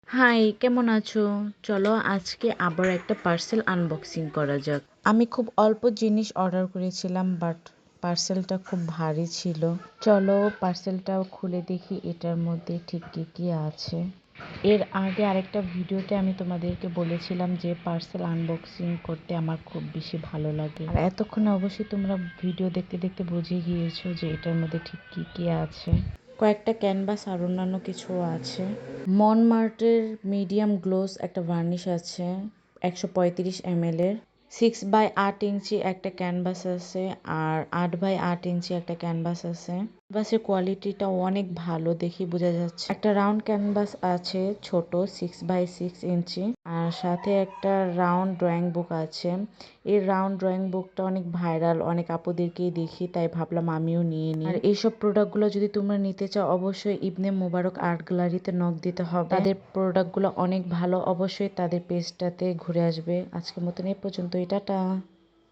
High, কেমন আছো? চলো আজকে আবার একটা পার্সেল আনবক্সিং করা যাক। আমি খুব অল্প জিনিস অর্ডার করেছিলাম বাট পার্সেলটা খুব ভারী ছিল। চলো পার্সেলটাও খুলে দেখি এটার মধ্যে ঠিক কি কি আছে। এর আগে আরেকটা ভিডিওতে আমি তোমাদেরকে বলেছিলাম যে পার্সেল আনবক্সিং করতে আমার খুব বেশি ভালো লাগে। আর এতক্ষণে অবশ্যই তোমরা ভিডিও দেখতে দেখতে বুঝে গিয়েছো যে এটার মধ্যে ঠিক কি কি আছে। কয়েকটা ক্যানভাস আর অন্যান্য কিছুও আছে। মনমার্টের মিডিয়াম গ্লোস একটা ভার্নিশ আছে 135 ml এর। 6x8 ইঞ্চি একটা ক্যানভাস আছে আর 8x8 ইঞ্চি একটা ক্যানভাস আছে। ক্যানভাসের কোয়ালিটিটা অনেক ভালো, দেখি বোঝা যাচ্ছে। একটা রাউন্ড ক্যানভাস আছে ছোট 6x6 ইঞ্চি আর সাথে একটা রাউন্ড ড্রয়িং বুক আছে। এই রাউন্ড ড্রয়িং বুকটা অনেক ভাইরাল, অনেক আপুদেরকেই দেখি, তাই ভাবলাম আমিও নিয়ে নিই। আর এইসব প্রোডাক্টগুলো যদি তোমরা নিতে চাও অবশ্যই ইবনে মোবারক আর্ট গ্যালারিতে নক দিতে হবে। তাদের প্রোডাক্টগুলো অনেক ভালো, অবশ্যই তাদের পেজটাতে ঘুরে আসবে। আজকের মতন এই পর্যন্তই, টাটা।